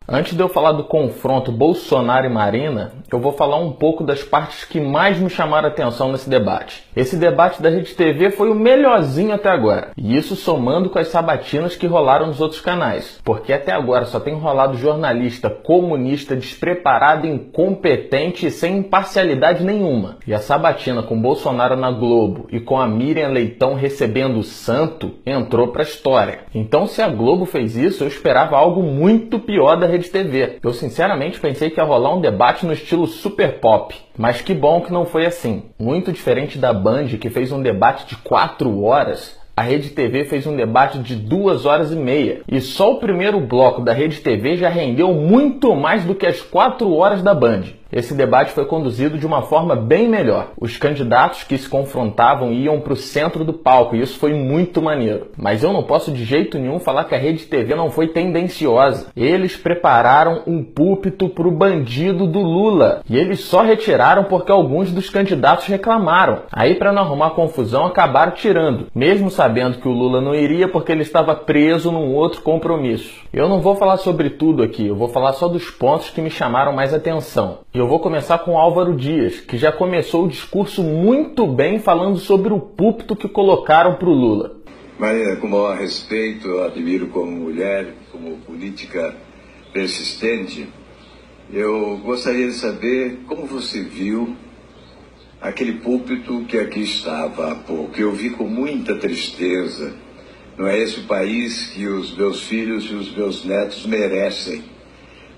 Antes de eu falar do confronto Bolsonaro e Marina, eu vou falar um pouco das partes que mais me chamaram a atenção nesse debate. Esse debate da Rede TV foi o melhorzinho até agora. E isso somando com as sabatinas que rolaram nos outros canais. Porque até agora só tem rolado jornalista comunista despreparado, incompetente e sem imparcialidade nenhuma. E a sabatina com Bolsonaro na Globo e com a Miriam Leitão recebendo o santo entrou pra história. Então se a Globo fez isso, eu esperava algo muito pior da Rede TV. Eu sinceramente pensei que ia rolar um debate no estilo super pop. Mas que bom que não foi assim. Muito diferente da Band, que fez um debate de 4 horas, a Rede TV fez um debate de 2 horas e meia. E só o primeiro bloco da Rede TV já rendeu muito mais do que as 4 horas da Band. Esse debate foi conduzido de uma forma bem melhor. Os candidatos que se confrontavam iam para o centro do palco e isso foi muito maneiro. Mas eu não posso de jeito nenhum falar que a Rede TV não foi tendenciosa. Eles prepararam um púlpito para o bandido do Lula. E eles só retiraram porque alguns dos candidatos reclamaram. Aí, para não arrumar confusão, acabaram tirando. Mesmo sabendo que o Lula não iria porque ele estava preso num outro compromisso. Eu não vou falar sobre tudo aqui, eu vou falar só dos pontos que me chamaram mais atenção. E eu vou começar com Álvaro Dias, que já começou o discurso muito bem falando sobre o púlpito que colocaram para o Lula. Marina, com o maior respeito, eu admiro como mulher, como política persistente. Eu gostaria de saber como você viu aquele púlpito que aqui estava há pouco. Eu vi com muita tristeza. Não é esse o país que os meus filhos e os meus netos merecem,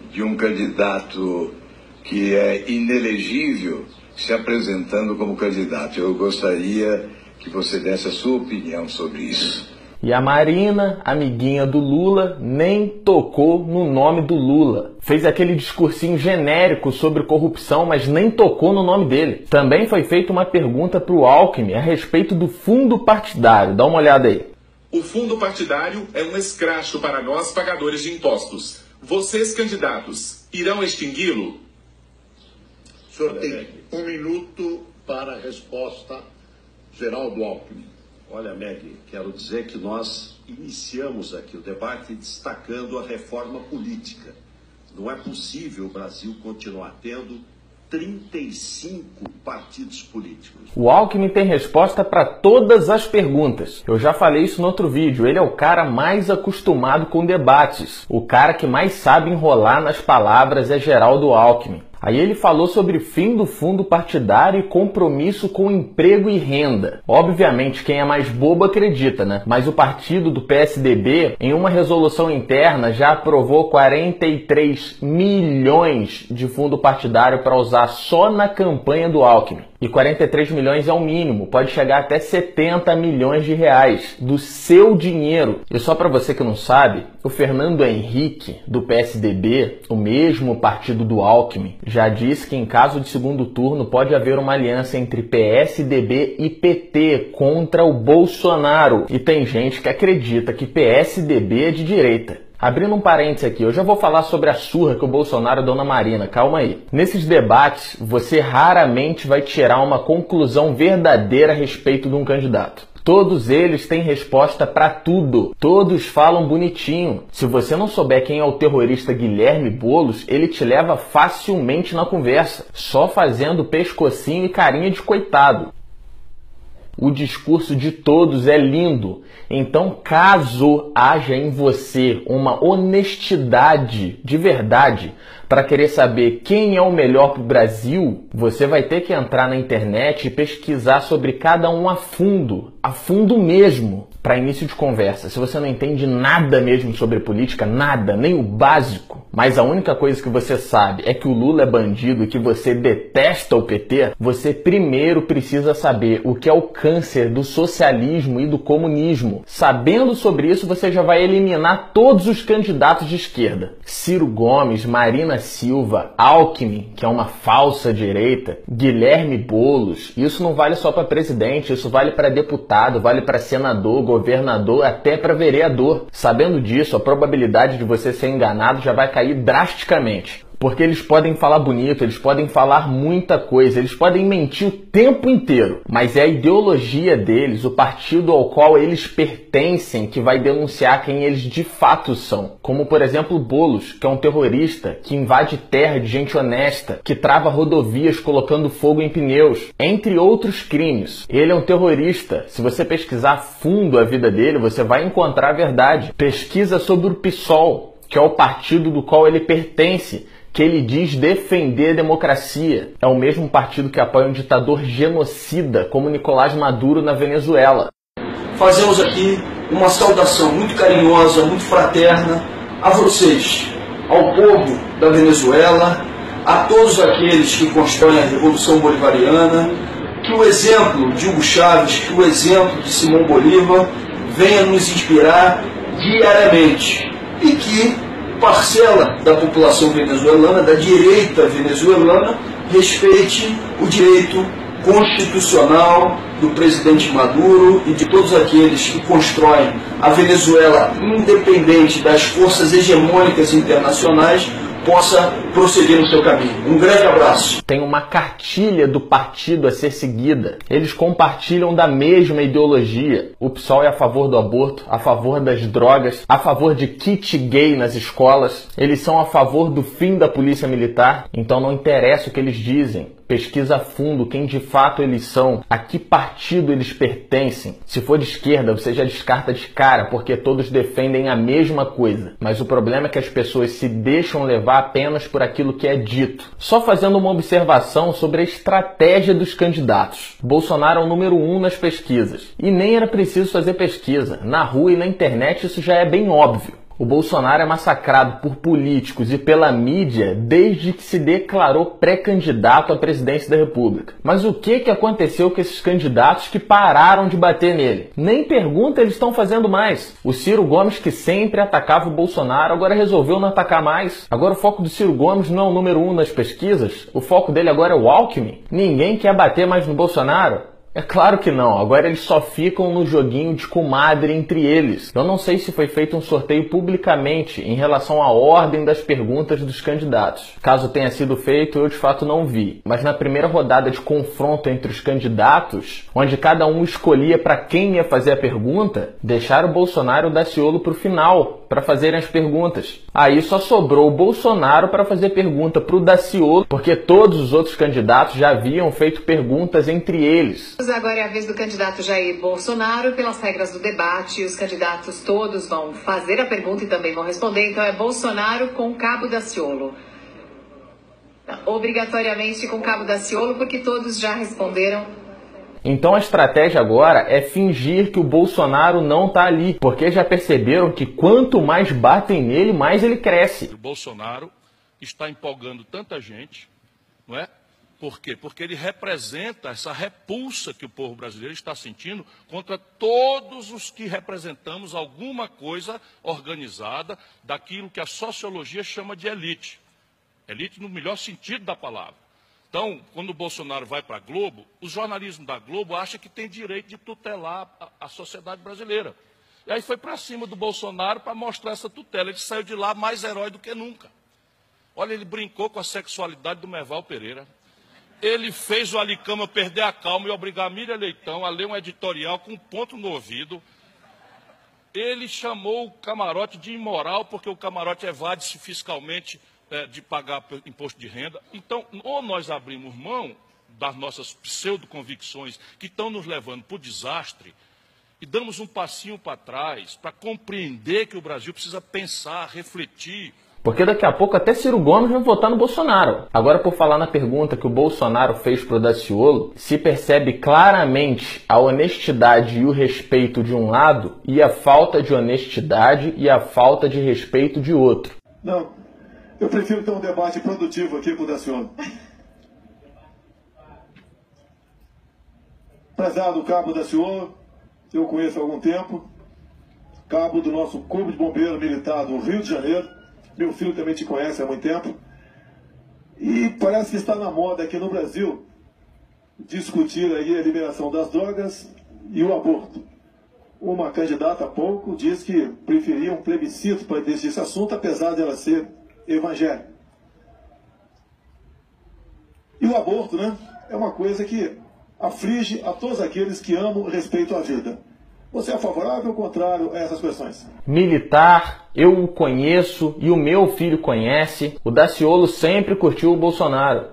de um candidato que é inelegível se apresentando como candidato. Eu gostaria que você desse a sua opinião sobre isso. E a Marina, amiguinha do Lula, nem tocou no nome do Lula. Fez aquele discursinho genérico sobre corrupção, mas nem tocou no nome dele. Também foi feita uma pergunta para o Alckmin a respeito do fundo partidário. Dá uma olhada aí. O fundo partidário é um escracho para nós, pagadores de impostos. Vocês, candidatos, irão extingui-lo? O senhor tem 1 minuto para a resposta geral do Alckmin. Olha, Meg, quero dizer que nós iniciamos aqui o debate destacando a reforma política. Não é possível o Brasil continuar tendo 35 partidos políticos. O Alckmin tem resposta para todas as perguntas. Eu já falei isso no outro vídeo. Ele é o cara mais acostumado com debates. O cara que mais sabe enrolar nas palavras é Geraldo Alckmin. Aí ele falou sobre fim do fundo partidário e compromisso com emprego e renda. Obviamente, quem é mais bobo acredita, né? Mas o partido do PSDB, em uma resolução interna, já aprovou 43 milhões de fundo partidário para usar só na campanha do Alckmin. E 43 milhões é o mínimo, pode chegar até 70 milhões de reais do seu dinheiro. E só para você que não sabe, o Fernando Henrique, do PSDB, o mesmo partido do Alckmin, já disse que em caso de segundo turno pode haver uma aliança entre PSDB e PT contra o Bolsonaro. E tem gente que acredita que PSDB é de direita. Abrindo um parênteses aqui, eu já vou falar sobre a surra que o Bolsonaro deu na Marina, calma aí. Nesses debates, você raramente vai tirar uma conclusão verdadeira a respeito de um candidato. Todos eles têm resposta para tudo. Todos falam bonitinho. Se você não souber quem é o terrorista Guilherme Boulos, ele te leva facilmente na conversa, só fazendo pescocinho e carinha de coitado. O discurso de todos é lindo. Então, caso haja em você uma honestidade de verdade para querer saber quem é o melhor para o Brasil, você vai ter que entrar na internet e pesquisar sobre cada um a fundo mesmo, para início de conversa. Se você não entende nada mesmo sobre política, nada, nem o básico, mas a única coisa que você sabe é que o Lula é bandido e que você detesta o PT, você primeiro precisa saber o que é o câncer do socialismo e do comunismo. Sabendo sobre isso, você já vai eliminar todos os candidatos de esquerda. Ciro Gomes, Marina Silva, Alckmin, que é uma falsa direita, Guilherme Boulos. Isso não vale só para presidente, isso vale para deputado, vale para senador, governador, até para vereador. Sabendo disso, a probabilidade de você ser enganado já vai cair drasticamente. porque eles podem falar bonito, eles podem falar muita coisa, eles podem mentir o tempo inteiro, mas é a ideologia deles, o partido ao qual eles pertencem, que vai denunciar quem eles de fato são. Como, por exemplo, Boulos, que é um terrorista, que invade terra de gente honesta, que trava rodovias colocando fogo em pneus, entre outros crimes. Ele é um terrorista. Se você pesquisar a fundo a vida dele, você vai encontrar a verdade. Pesquisa sobre o PSOL, que é o partido do qual ele pertence, que ele diz defender a democracia. É o mesmo partido que apoia um ditador genocida como Nicolás Maduro na Venezuela. Fazemos aqui uma saudação muito carinhosa, muito fraterna a vocês, ao povo da Venezuela, a todos aqueles que constroem a Revolução Bolivariana, que o exemplo de Hugo Chávez, que o exemplo de Simão Bolívar venha nos inspirar diariamente e que parcela da população venezuelana, da direita venezuelana, respeite o direito constitucional do presidente Maduro e de todos aqueles que constroem a Venezuela independente das forças hegemônicas internacionais, possa proceder no seu caminho. Um grande abraço. Tem uma cartilha do partido a ser seguida. Eles compartilham da mesma ideologia. O PSOL é a favor do aborto, a favor das drogas, a favor de kit gay nas escolas. Eles são a favor do fim da polícia militar. Então não interessa o que eles dizem. Pesquisa a fundo quem de fato eles são, a que partido eles pertencem. Se for de esquerda, você já descarta de cara, porque todos defendem a mesma coisa. Mas o problema é que as pessoas se deixam levar apenas por aquilo que é dito. Só fazendo uma observação sobre a estratégia dos candidatos. Bolsonaro é o número 1 nas pesquisas. E nem era preciso fazer pesquisa. Na rua e na internet isso já é bem óbvio. O Bolsonaro é massacrado por políticos e pela mídia desde que se declarou pré-candidato à presidência da República. Mas o que aconteceu com esses candidatos que pararam de bater nele? Nem pergunta eles estão fazendo mais. O Ciro Gomes, que sempre atacava o Bolsonaro, agora resolveu não atacar mais. Agora o foco do Ciro Gomes não é o número 1 nas pesquisas? O foco dele agora é o Alckmin? Ninguém quer bater mais no Bolsonaro? É claro que não, agora eles só ficam no joguinho de comadre entre eles. Eu não sei se foi feito um sorteio publicamente em relação à ordem das perguntas dos candidatos. Caso tenha sido feito, eu de fato não vi. Mas na primeira rodada de confronto entre os candidatos, onde cada um escolhia para quem ia fazer a pergunta, deixaram o Bolsonaro e o Daciolo para o final, para fazerem as perguntas. Aí só sobrou o Bolsonaro para fazer pergunta para o Daciolo, porque todos os outros candidatos já haviam feito perguntas entre eles. Agora é a vez do candidato Jair Bolsonaro. Pelas regras do debate, os candidatos todos vão fazer a pergunta e também vão responder. Então é Bolsonaro com Cabo Daciolo. Obrigatoriamente com Cabo Daciolo, porque todos já responderam. Então a estratégia agora é fingir que o Bolsonaro não está ali, porque já perceberam que quanto mais batem nele, mais ele cresce. O Bolsonaro está empolgando tanta gente, não é? Por quê? Porque ele representa essa repulsa que o povo brasileiro está sentindo contra todos os que representamos alguma coisa organizada daquilo que a sociologia chama de elite. Elite no melhor sentido da palavra. Então, quando o Bolsonaro vai para a Globo, o jornalismo da Globo acha que tem direito de tutelar a sociedade brasileira. E aí foi para cima do Bolsonaro para mostrar essa tutela. Ele saiu de lá mais herói do que nunca. Olha, ele brincou com a sexualidade do Merval Pereira. Ele fez o Alicama perder a calma e obrigar a Miriam Leitão a ler um editorial com um ponto no ouvido. Ele chamou o camarote de imoral, porque o camarote evade-se fiscalmente de pagar imposto de renda. Então, ou nós abrimos mão das nossas pseudo-convicções que estão nos levando para o desastre e damos um passinho para trás para compreender que o Brasil precisa pensar, refletir. Porque daqui a pouco até Ciro Gomes vai votar no Bolsonaro. Agora, por falar na pergunta que o Bolsonaro fez para o Daciolo, se percebe claramente a honestidade e o respeito de um lado e a falta de honestidade e a falta de respeito de outro. Não, eu prefiro ter um debate produtivo aqui com o Daciolo. Prezado Cabo Daciolo, eu conheço há algum tempo, cabo do nosso Corpo de Bombeiro Militar do Rio de Janeiro. Meu filho também te conhece há muito tempo. E parece que está na moda aqui no Brasil discutir aí a liberação das drogas e o aborto. Uma candidata há pouco disse que preferia um plebiscito para decidir esse assunto, apesar de ela ser evangélica. E o aborto, né, é uma coisa que aflige a todos aqueles que amam e respeitam a vida. Você é favorável ou contrário a essas questões? Militar, eu o conheço e o meu filho conhece. O Daciolo sempre curtiu o Bolsonaro.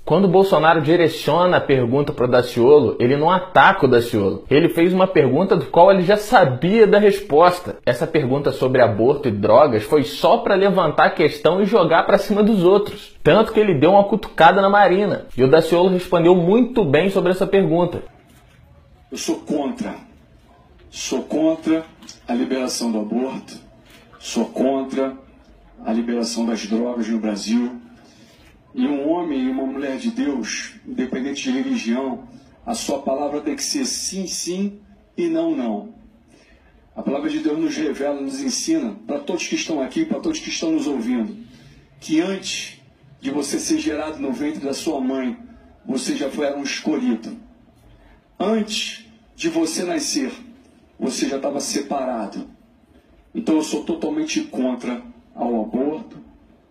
Quando o Bolsonaro direciona a pergunta para o Daciolo, ele não ataca o Daciolo. Ele fez uma pergunta do qual ele já sabia da resposta. Essa pergunta sobre aborto e drogas foi só para levantar a questão e jogar para cima dos outros. Tanto que ele deu uma cutucada na Marina. E o Daciolo respondeu muito bem sobre essa pergunta. Eu sou contra a liberação do aborto, sou contra a liberação das drogas no Brasil. E um homem e uma mulher de Deus, independente de religião, a sua palavra tem que ser sim, sim e não, não. A palavra de Deus nos revela, nos ensina, para todos que estão aqui, para todos que estão nos ouvindo, que antes de você ser gerado no ventre da sua mãe, você já foi um escolhido. Antes de você nascer, você já estava separado. Então eu sou totalmente contra ao aborto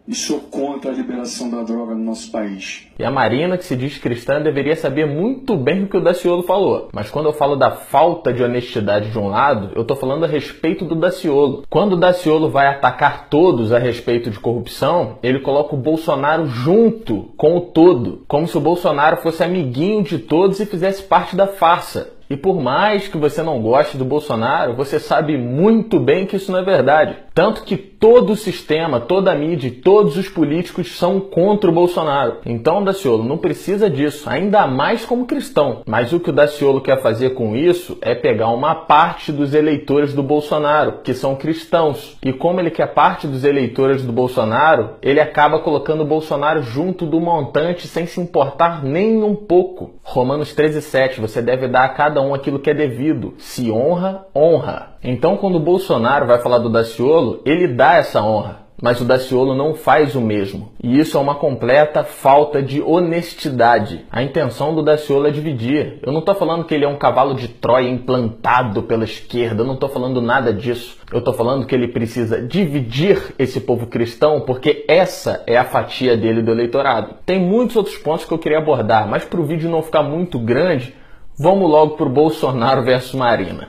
e sou contra a liberação da droga no nosso país. E a Marina, que se diz cristã, deveria saber muito bem o que o Daciolo falou. Mas quando eu falo da falta de honestidade de um lado, eu tô falando a respeito do Daciolo. Quando o Daciolo vai atacar todos a respeito de corrupção, ele coloca o Bolsonaro junto com o todo, como se o Bolsonaro fosse amiguinho de todos e fizesse parte da farsa. E por mais que você não goste do Bolsonaro, você sabe muito bem que isso não é verdade. Tanto que todo o sistema, toda a mídia e todos os políticos são contra o Bolsonaro. Então, Daciolo, não precisa disso, ainda mais como cristão. Mas o que o Daciolo quer fazer com isso é pegar uma parte dos eleitores do Bolsonaro, que são cristãos. E como ele quer parte dos eleitores do Bolsonaro, ele acaba colocando o Bolsonaro junto do montante sem se importar nem um pouco. Romanos 13:7, você deve dar a cada um aquilo que é devido. Se honra, honra. Então, quando o Bolsonaro vai falar do Daciolo, ele dá essa honra. Mas o Daciolo não faz o mesmo. E isso é uma completa falta de honestidade. A intenção do Daciolo é dividir. Eu não estou falando que ele é um cavalo de Troia implantado pela esquerda. Eu não estou falando nada disso. Eu estou falando que ele precisa dividir esse povo cristão porque essa é a fatia dele do eleitorado. Tem muitos outros pontos que eu queria abordar, mas para o vídeo não ficar muito grande, vamos logo para o Bolsonaro versus Marina.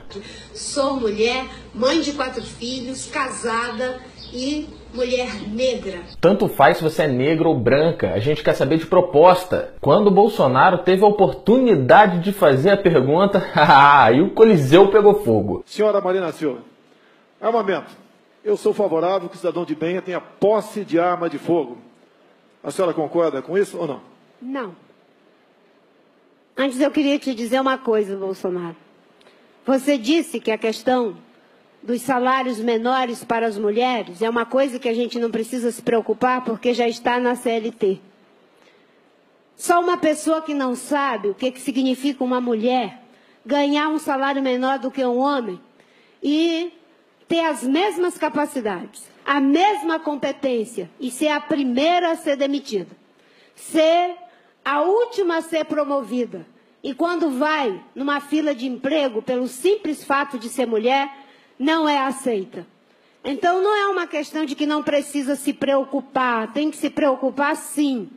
Sou mulher, mãe de 4 filhos, casada e mulher negra. Tanto faz se você é negra ou branca, a gente quer saber de proposta. Quando o Bolsonaro teve a oportunidade de fazer a pergunta, aí o Coliseu pegou fogo. Senhora Marina Silva, armamento. Eu sou favorável que o cidadão de bem tenha posse de arma de fogo. A senhora concorda com isso ou não? Não. Antes eu queria te dizer uma coisa, Bolsonaro. Você disse que a questão dos salários menores para as mulheres é uma coisa que a gente não precisa se preocupar porque já está na CLT. Só uma pessoa que não sabe o que significa uma mulher ganhar um salário menor do que um homem e ter as mesmas capacidades, a mesma competência e ser a primeira a ser demitida, ser a última a ser promovida. E quando vai numa fila de emprego, pelo simples fato de ser mulher, não é aceita. Então não é uma questão de que não precisa se preocupar, tem que se preocupar sim.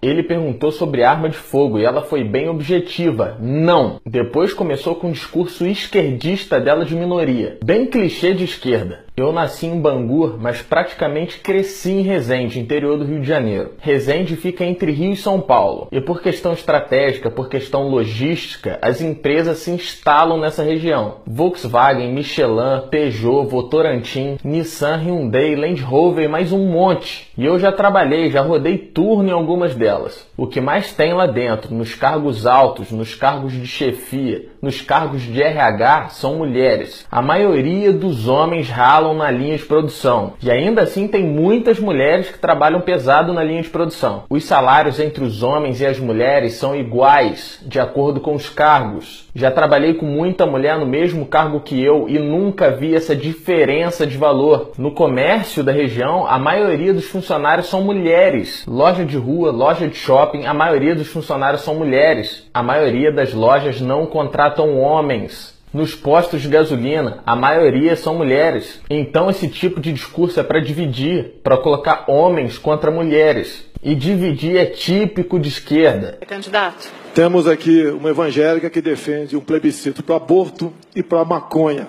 Ele perguntou sobre arma de fogo e ela foi bem objetiva. Não. Depois começou com um discurso esquerdista dela de minoria. Bem clichê de esquerda. Eu nasci em Bangu, mas praticamente cresci em Resende, interior do Rio de Janeiro. Resende fica entre Rio e São Paulo. E por questão estratégica, por questão logística, as empresas se instalam nessa região. Volkswagen, Michelin, Peugeot, Votorantim, Nissan, Hyundai, Land Rover e mais um monte. E eu já trabalhei, já rodei turno em algumas delas. O que mais tem lá dentro, nos cargos altos, nos cargos de chefia, nos cargos de RH, são mulheres. A maioria dos homens ralam na linha de produção. E ainda assim tem muitas mulheres que trabalham pesado na linha de produção. Os salários entre os homens e as mulheres são iguais, de acordo com os cargos. Já trabalhei com muita mulher no mesmo cargo que eu e nunca vi essa diferença de valor. No comércio da região, a maioria dos funcionários são mulheres. Loja de rua, loja de shopping, a maioria dos funcionários são mulheres. A maioria das lojas não contratam homens. Nos postos de gasolina, a maioria são mulheres. Então esse tipo de discurso é para dividir, para colocar homens contra mulheres. E dividir é típico de esquerda. Candidato. Temos aqui uma evangélica que defende um plebiscito para aborto e para maconha.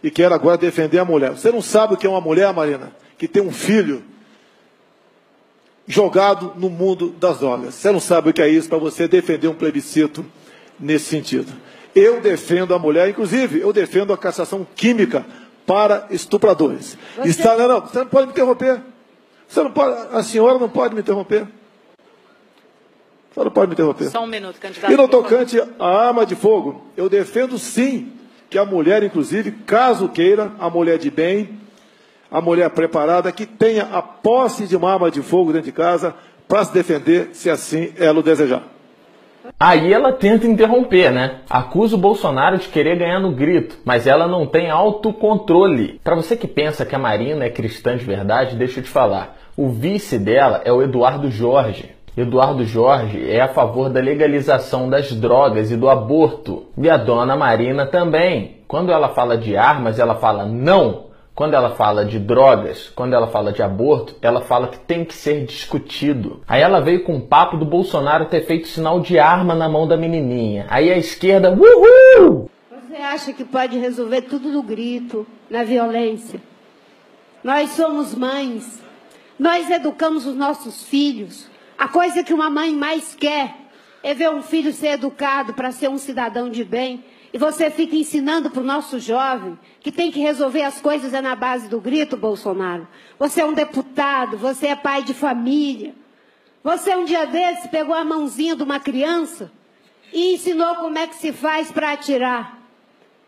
E quer agora defender a mulher. Você não sabe o que é uma mulher, Marina, que tem um filho jogado no mundo das drogas. Você não sabe o que é isso para você defender um plebiscito nesse sentido. Eu defendo a mulher, inclusive, eu defendo a castração química para estupradores. Você não pode me interromper. Você não pode, a senhora não pode me interromper. A senhora não pode me interromper. Só um minuto, candidato. E no tocante à arma de fogo, eu defendo sim que a mulher, inclusive, caso queira, a mulher de bem, a mulher preparada, que tenha a posse de uma arma de fogo dentro de casa para se defender, se assim ela o desejar. Aí ela tenta interromper, né? Acusa o Bolsonaro de querer ganhar no grito, mas ela não tem autocontrole. Para você que pensa que a Marina é cristã de verdade, deixa eu te falar. O vice dela é o Eduardo Jorge. Eduardo Jorge é a favor da legalização das drogas e do aborto. E a dona Marina também. Quando ela fala de armas, ela fala não. Quando ela fala de drogas, quando ela fala de aborto, ela fala que tem que ser discutido. Aí ela veio com o papo do Bolsonaro ter feito sinal de arma na mão da menininha. Aí a esquerda, uhul! Você acha que pode resolver tudo no grito, na violência? Nós somos mães. Nós educamos os nossos filhos. A coisa que uma mãe mais quer é ver um filho ser educado para ser um cidadão de bem. E você fica ensinando para o nosso jovem que tem que resolver as coisas na base do grito, Bolsonaro. Você é um deputado, você é pai de família. Você um dia desses pegou a mãozinha de uma criança e ensinou como é que se faz para atirar.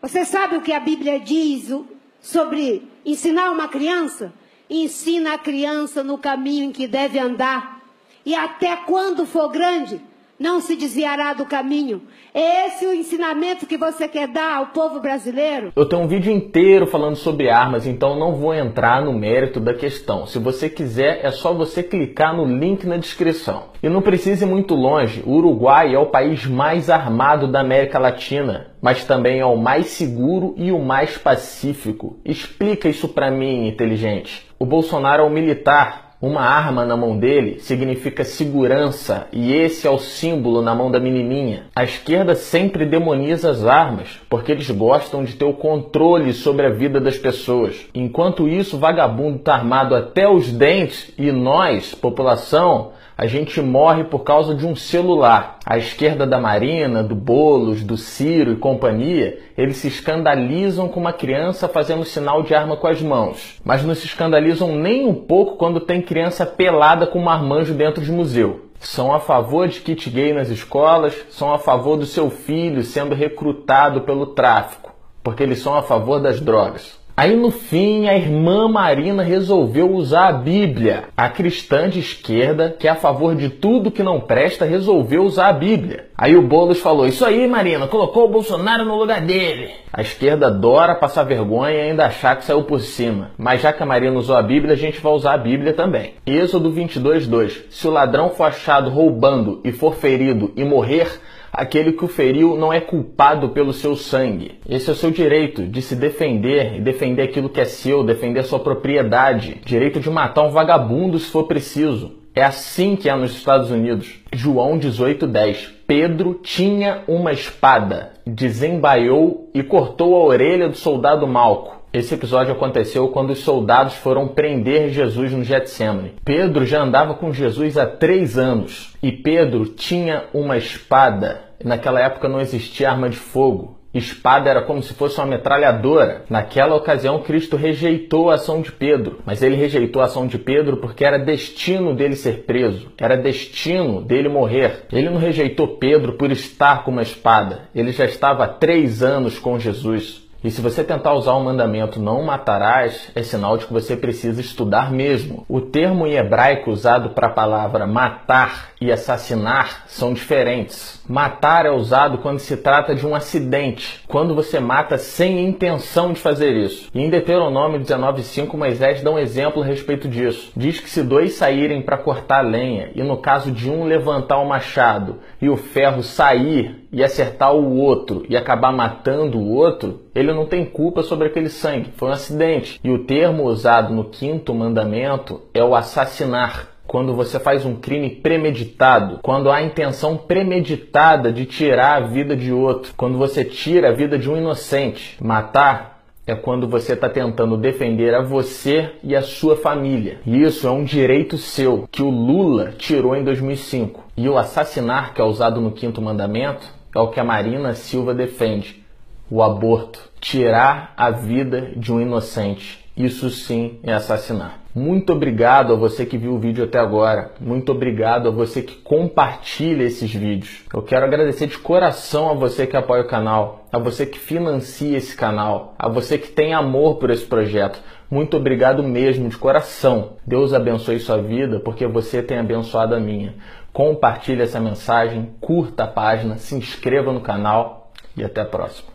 Você sabe o que a Bíblia diz sobre ensinar uma criança? Ensina a criança no caminho em que deve andar. E até quando for grande, não se desviará do caminho. É esse o ensinamento que você quer dar ao povo brasileiro? Eu tenho um vídeo inteiro falando sobre armas, então não vou entrar no mérito da questão. Se você quiser, é só você clicar no link na descrição. E não precisa ir muito longe, o Uruguai é o país mais armado da América Latina, mas também é o mais seguro e o mais pacífico. Explica isso pra mim, inteligente. O Bolsonaro é um militar. Uma arma na mão dele significa segurança, e esse é o símbolo na mão da menininha. A esquerda sempre demoniza as armas, porque eles gostam de ter o controle sobre a vida das pessoas. Enquanto isso, o vagabundo está armado até os dentes e nós, população, a gente morre por causa de um celular. A esquerda da Marina, do Boulos, do Ciro e companhia, eles se escandalizam com uma criança fazendo sinal de arma com as mãos. Mas não se escandalizam nem um pouco quando tem criança pelada com um marmanjo dentro de museu. São a favor de kit gay nas escolas, são a favor do seu filho sendo recrutado pelo tráfico, porque eles são a favor das drogas. Aí no fim a irmã Marina resolveu usar a Bíblia. A cristã de esquerda, que é a favor de tudo que não presta, resolveu usar a Bíblia. Aí o Boulos falou, isso aí Marina, colocou o Bolsonaro no lugar dele. A esquerda adora passar vergonha e ainda achar que saiu por cima. Mas já que a Marina usou a Bíblia, a gente vai usar a Bíblia também. Êxodo 22:2. Se o ladrão for achado roubando e for ferido e morrer, aquele que o feriu não é culpado pelo seu sangue. Esse é o seu direito de se defender e defender aquilo que é seu, defender a sua propriedade. Direito de matar um vagabundo se for preciso. É assim que é nos Estados Unidos. João 18:10. Pedro tinha uma espada, desembaiou e cortou a orelha do soldado Malco. Esse episódio aconteceu quando os soldados foram prender Jesus no Getsêmani. Pedro já andava com Jesus há 3 anos. E Pedro tinha uma espada. Naquela época não existia arma de fogo. Espada era como se fosse uma metralhadora. Naquela ocasião, Cristo rejeitou a ação de Pedro. Mas ele rejeitou a ação de Pedro porque era destino dele ser preso. Era destino dele morrer. Ele não rejeitou Pedro por estar com uma espada. Ele já estava há 3 anos com Jesus. E se você tentar usar o mandamento não matarás, é sinal de que você precisa estudar mesmo. O termo em hebraico usado para a palavra matar e assassinar são diferentes. Matar é usado quando se trata de um acidente, quando você mata sem intenção de fazer isso. E em Deuteronômio 19:5, Moisés dá um exemplo a respeito disso. Diz que se 2 saírem para cortar lenha, e no caso de um levantar o machado e o ferro sair e acertar o outro e acabar matando o outro, ele não tem culpa sobre aquele sangue, foi um acidente. E o termo usado no 5º mandamento é o assassinar. quando você faz um crime premeditado, quando há intenção premeditada de tirar a vida de outro, quando você tira a vida de um inocente. Matar é quando você está tentando defender a você e a sua família. E isso é um direito seu, que o Lula tirou em 2005. E o assassinar, que é usado no 5º mandamento, é o que a Marina Silva defende: o aborto. Tirar a vida de um inocente. Isso sim é assassinar. Muito obrigado a você que viu o vídeo até agora. Muito obrigado a você que compartilha esses vídeos. Eu quero agradecer de coração a você que apoia o canal, a você que financia esse canal, a você que tem amor por esse projeto. Muito obrigado mesmo, de coração. Deus abençoe sua vida, porque você tem abençoado a minha. Compartilhe essa mensagem, curta a página, se inscreva no canal e até a próxima.